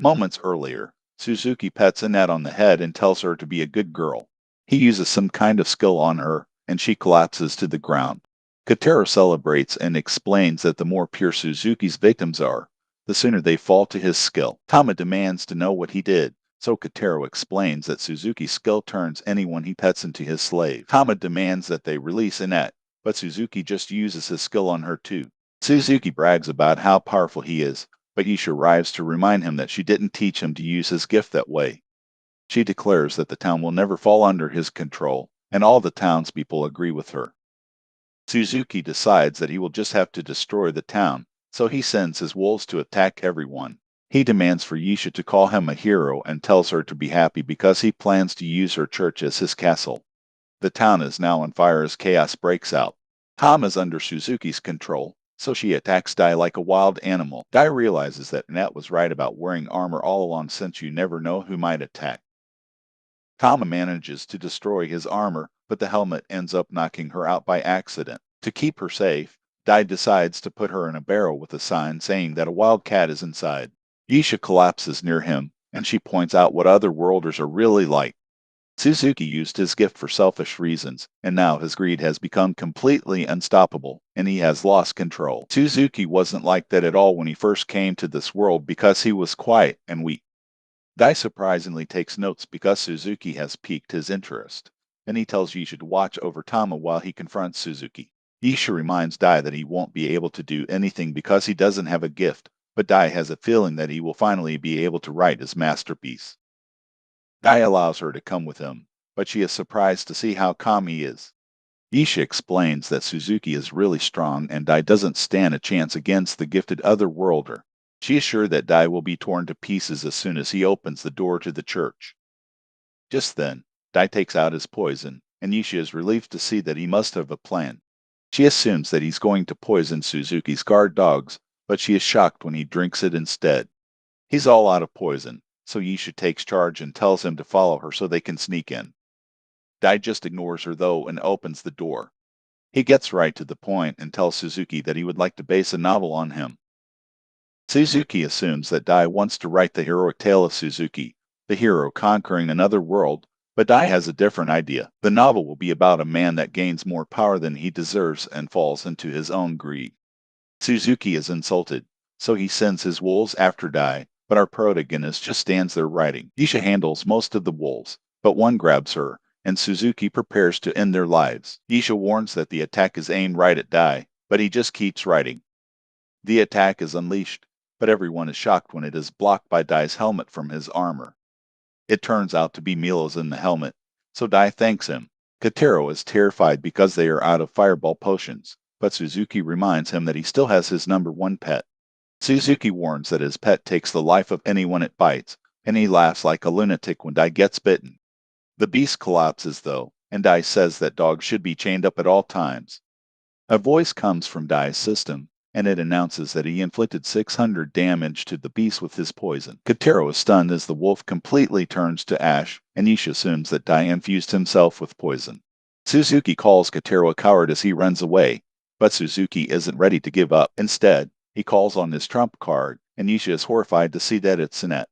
Moments earlier, Suzuki pets Annette on the head and tells her to be a good girl. He uses some kind of skill on her, and she collapses to the ground. Kotaro celebrates and explains that the more pure Suzuki's victims are, the sooner they fall to his skill. Tama demands to know what he did, so Kotaro explains that Suzuki's skill turns anyone he pets into his slave. Tama demands that they release Annette, but Suzuki just uses his skill on her too. Suzuki brags about how powerful he is, but Isha arrives to remind him that she didn't teach him to use his gift that way. She declares that the town will never fall under his control, and all the townspeople agree with her. Suzuki decides that he will just have to destroy the town, so he sends his wolves to attack everyone. He demands for Yisha to call him a hero and tells her to be happy because he plans to use her church as his castle. The town is now on fire as chaos breaks out. Tom is under Suzuki's control, so she attacks Dai like a wild animal. Dai realizes that Annette was right about wearing armor all along since you never know who might attack. Tama manages to destroy his armor, but the helmet ends up knocking her out by accident. To keep her safe, Dai decides to put her in a barrel with a sign saying that a wild cat is inside. Yisha collapses near him, and she points out what other worlders are really like. Suzuki used his gift for selfish reasons, and now his greed has become completely unstoppable, and he has lost control. Suzuki wasn't like that at all when he first came to this world because he was quiet and weak. Dai surprisingly takes notes because Suzuki has piqued his interest, and he tells Yisha to watch over Tama while he confronts Suzuki. Yisha reminds Dai that he won't be able to do anything because he doesn't have a gift, but Dai has a feeling that he will finally be able to write his masterpiece. Dai allows her to come with him, but she is surprised to see how calm he is. Yisha explains that Suzuki is really strong and Dai doesn't stand a chance against the gifted otherworlder. She is sure that Dai will be torn to pieces as soon as he opens the door to the church. Just then, Dai takes out his poison, and Yisha is relieved to see that he must have a plan. She assumes that he's going to poison Suzuki's guard dogs, but she is shocked when he drinks it instead. He's all out of poison, so Yisha takes charge and tells him to follow her so they can sneak in. Dai just ignores her though and opens the door. He gets right to the point and tells Suzuki that he would like to base a novel on him. Suzuki assumes that Dai wants to write the heroic tale of Suzuki, the hero conquering another world, but Dai has a different idea. The novel will be about a man that gains more power than he deserves and falls into his own greed. Suzuki is insulted, so he sends his wolves after Dai, but our protagonist just stands there writing. Yisha handles most of the wolves, but one grabs her, and Suzuki prepares to end their lives. Yisha warns that the attack is aimed right at Dai, but he just keeps writing. The attack is unleashed, but everyone is shocked when it is blocked by Dai's helmet from his armor. It turns out to be Milo's in the helmet, so Dai thanks him. Kotaro is terrified because they are out of fireball potions, but Suzuki reminds him that he still has his number one pet. Suzuki warns that his pet takes the life of anyone it bites, and he laughs like a lunatic when Dai gets bitten. The beast collapses though, and Dai says that dogs should be chained up at all times. A voice comes from Dai's system, and it announces that he inflicted 600 damage to the beast with his poison. Kotaro is stunned as the wolf completely turns to ash, and Yisha assumes that Dai infused himself with poison. Suzuki calls Kotaro a coward as he runs away, but Suzuki isn't ready to give up. Instead, he calls on his trump card, and Yisha is horrified to see that it's Annette.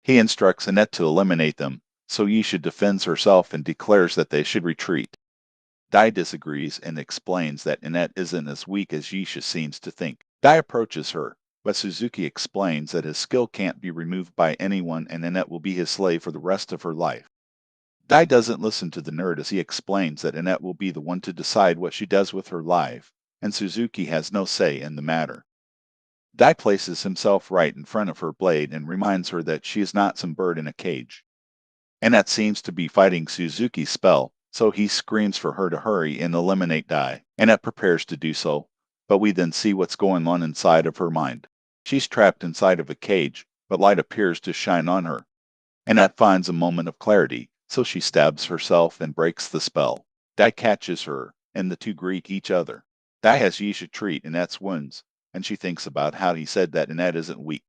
He instructs Annette to eliminate them, so Yisha defends herself and declares that they should retreat. Dai disagrees and explains that Annette isn't as weak as Yisha seems to think. Dai approaches her, but Suzuki explains that his skill can't be removed by anyone and Annette will be his slave for the rest of her life. Dai doesn't listen to the nerd as he explains that Annette will be the one to decide what she does with her life, and Suzuki has no say in the matter. Dai places himself right in front of her blade and reminds her that she is not some bird in a cage. Annette seems to be fighting Suzuki's spell, so he screams for her to hurry and eliminate Dai. Annette prepares to do so, but we then see what's going on inside of her mind. She's trapped inside of a cage, but light appears to shine on her. Annette finds a moment of clarity, so she stabs herself and breaks the spell. Dai catches her, and the two greet each other. Dai has Yisha treat Annette's wounds, and she thinks about how he said that Annette isn't weak.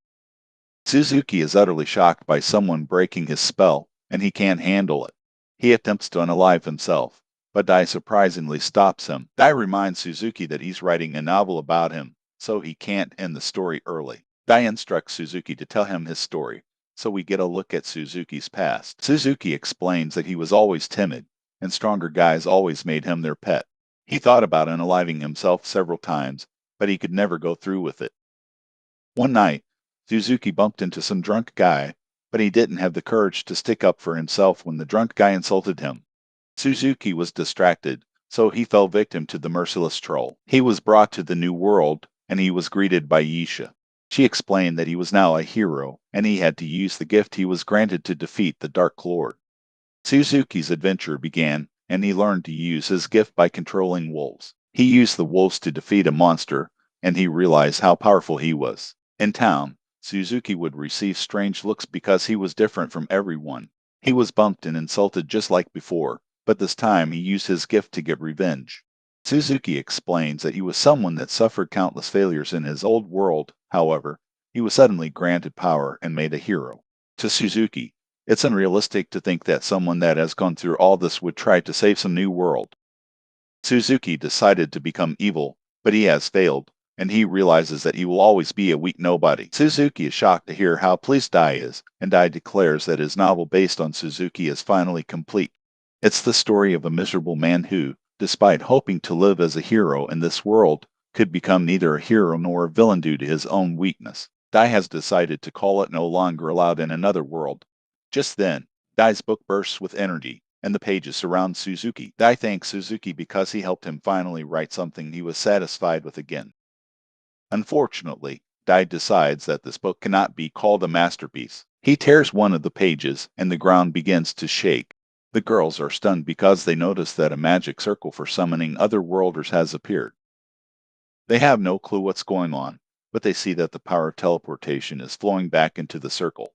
Suzuki is utterly shocked by someone breaking his spell, and he can't handle it. He attempts to unalive himself, but Dai surprisingly stops him. Dai reminds Suzuki that he's writing a novel about him, so he can't end the story early. Dai instructs Suzuki to tell him his story, so we get a look at Suzuki's past. Suzuki explains that he was always timid, and stronger guys always made him their pet. He thought about unaliving himself several times, but he could never go through with it. One night, Suzuki bumped into some drunk guy, but he didn't have the courage to stick up for himself when the drunk guy insulted him. Suzuki was distracted, so he fell victim to the merciless troll. He was brought to the new world, and he was greeted by Yisha. She explained that he was now a hero, and he had to use the gift he was granted to defeat the Dark Lord. Suzuki's adventure began, and he learned to use his gift by controlling wolves. He used the wolves to defeat a monster, and he realized how powerful he was. In town, Suzuki would receive strange looks because he was different from everyone. He was bumped and insulted just like before, but this time he used his gift to get revenge. Suzuki explains that he was someone that suffered countless failures in his old world. However, he was suddenly granted power and made a hero. To Suzuki, it's unrealistic to think that someone that has gone through all this would try to save some new world. Suzuki decided to become evil, but he has failed, and he realizes that he will always be a weak nobody. Suzuki is shocked to hear how pleased Dai is, and Dai declares that his novel based on Suzuki is finally complete. It's the story of a miserable man who, despite hoping to live as a hero in this world, could become neither a hero nor a villain due to his own weakness. Dai has decided to call it no longer allowed in another world. Just then, Dai's book bursts with energy, and the pages surround Suzuki. Dai thanks Suzuki because he helped him finally write something he was satisfied with again. Unfortunately, Dai decides that this book cannot be called a masterpiece. He tears one of the pages, and the ground begins to shake. The girls are stunned because they notice that a magic circle for summoning other worlders has appeared. They have no clue what's going on, but they see that the power of teleportation is flowing back into the circle.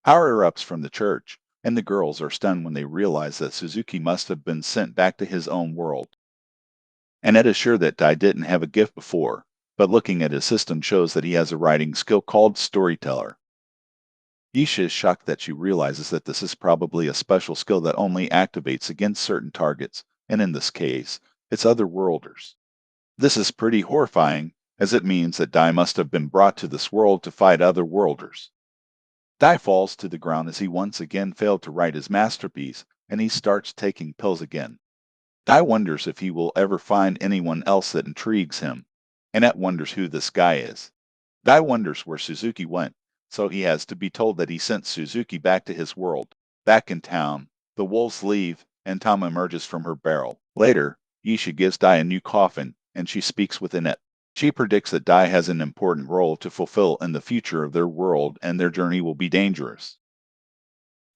Power erupts from the church, and the girls are stunned when they realize that Suzuki must have been sent back to his own world. Annette is sure that Dai didn't have a gift before, but looking at his system shows that he has a writing skill called storyteller. Yisha is shocked that she realizes that this is probably a special skill that only activates against certain targets, and in this case, it's other worlders. This is pretty horrifying, as it means that Dai must have been brought to this world to fight other worlders. Dai falls to the ground as he once again failed to write his masterpiece, and he starts taking pills again. Dai wonders if he will ever find anyone else that intrigues him. Annette wonders who this guy is. Dai wonders where Suzuki went, so he has to be told that he sent Suzuki back to his world. Back in town, the wolves leave, and Tama emerges from her barrel. Later, Yisha gives Dai a new coffin, and she speaks with Annette. She predicts that Dai has an important role to fulfill in the future of their world, and their journey will be dangerous.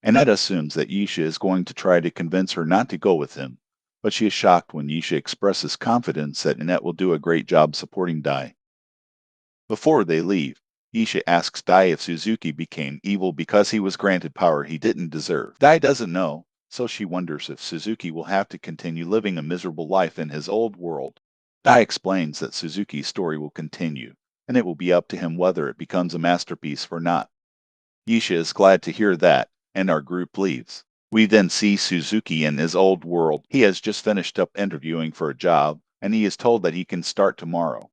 Annette assumes that Yisha is going to try to convince her not to go with him, but she is shocked when Yisha expresses confidence that Annette will do a great job supporting Dai. Before they leave, Yisha asks Dai if Suzuki became evil because he was granted power he didn't deserve. Dai doesn't know, so she wonders if Suzuki will have to continue living a miserable life in his old world. Dai explains that Suzuki's story will continue, and it will be up to him whether it becomes a masterpiece or not. Yisha is glad to hear that, and our group leaves. We then see Suzuki in his old world. He has just finished up interviewing for a job, and he is told that he can start tomorrow.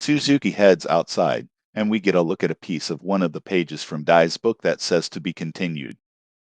Suzuki heads outside, and we get a look at a piece of one of the pages from Dai's book that says to be continued.